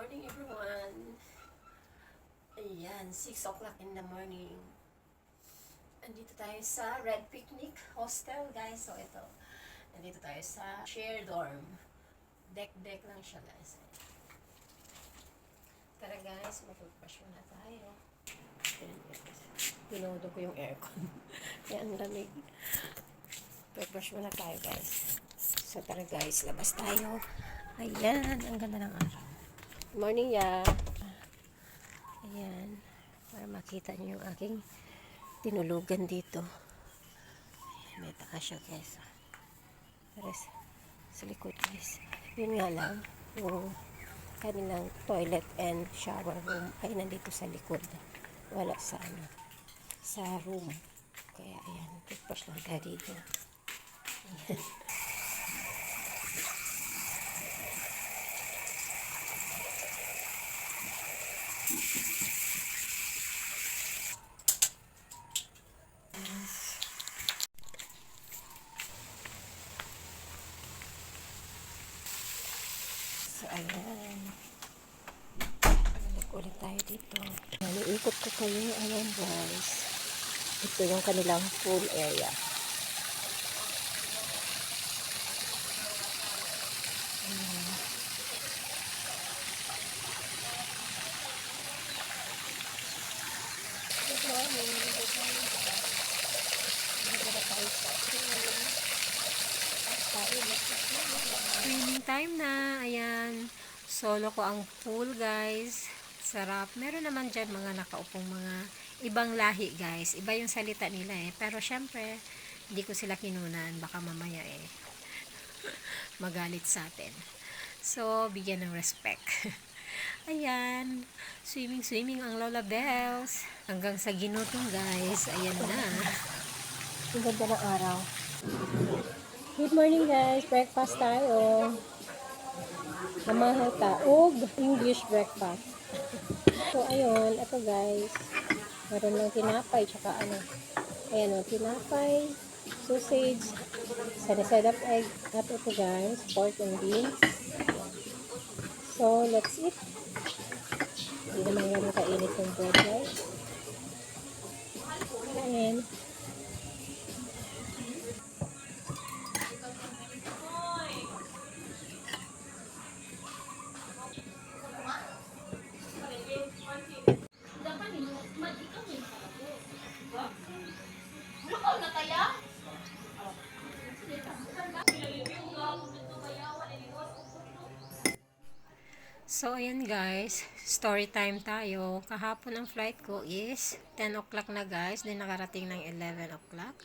morning everyone. Ayan, 6 o'clock in the morning. Andito tayo sa Red Picnic Hostel, guys. So ito, andito tayo sa share dorm. Deck lang siya, guys. Tara guys, mag-brush muna tayo. Pinodo ko yung aircon. Kaya ang lamig. Mag-brush muna tayo, guys. So tara guys, labas tayo. Ayan, ang ganda ng araw. Good morning, ya. Ayan, para makita niyo yung aking tinulugan dito. Ayan, may taka siya, guys. Pero sa likod, guys. Yun nga lang, yung kanilang toilet and shower room ay nandito sa likod. Wala sa sa room. Kaya ayan, toothbrush lang tayo dito. Ayan. So, ayan. Balik ulit tayo dito. Iikot ko kayo. Ayan, guys. Ito yung kanilang pool area. Ayan. Good morning. Good morning. Swimming time na. Ayan. Solo ko ang pool, guys. Sarap. Meron naman dyan mga nakaupong mga ibang lahi, guys. Iba yung salita nila eh. Pero syempre, hindi ko sila kinunan. Baka mamaya eh magalit sa atin. So, bigyan ng respect. Ayan. Swimming ang Lola Bells. Hanggang sa ginutong, guys. Ayan na. Ang ganda ng araw. Good morning, guys. Breakfast tayo. Namahal taog. English breakfast. So, ayun. Ito, guys. Meron lang tinapay. Tsaka ano. Ayan o. Tinapay. Sausage. Side up egg. At ito, guys. Pork and beans. So, let's eat. Hindi naman ganun kainit yung bread, guys. Kain. So, ayan guys, story time tayo. Kahapon ang flight ko is 10 o'clock na, guys. Then, nakarating ng 11 o'clock.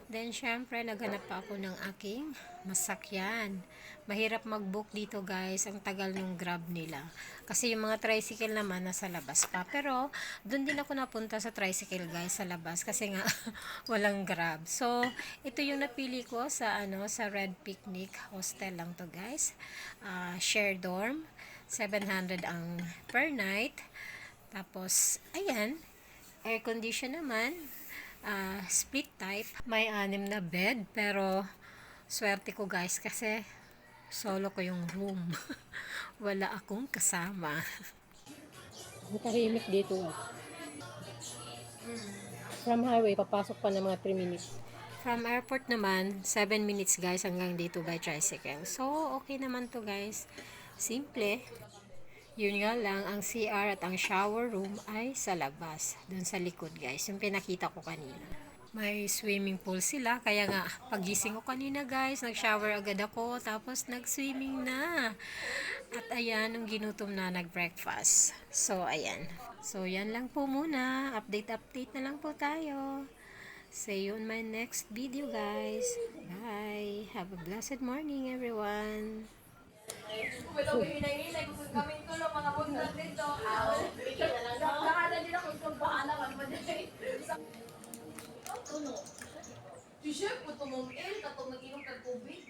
Then, syempre, naghanap pa ako ng aking masakyan. Mahirap mag-book dito, guys. Ang tagal ng Grab nila. Kasi yung mga tricycle naman, nasa labas pa. Pero, dun din ako napunta sa tricycle, guys, sa labas. Kasi nga, walang Grab. So, ito yung napili ko sa, sa Red Picnic Hostel lang to, guys. Share dorm. 700 ang per night. Tapos, ayan, air condition naman. Split type. May 6 na bed. Pero, swerte ko, guys, kasi solo ko yung room. Wala akong kasama. Ang tahimik dito. From highway, papasok pa ng mga 3 minutes. From airport naman, 7 minutes, guys, hanggang dito by tricycle. So, okay naman to, guys. Simple. Yun nga lang, ang CR at ang shower room ay sa labas. Doon sa likod, guys. Yung pinakita ko kanina. May swimming pool sila. Kaya nga, pagising ko kanina, guys, nag-shower agad ako. Tapos, nag-swimming na. At ayan, nung ginutom na, nag-breakfast. So, ayan. So, yan lang po muna. Update na lang po tayo. See you on my next video, guys. Bye. Have a blessed morning, everyone. Si Chef, ito mong il, katong nag-inom ng tubig.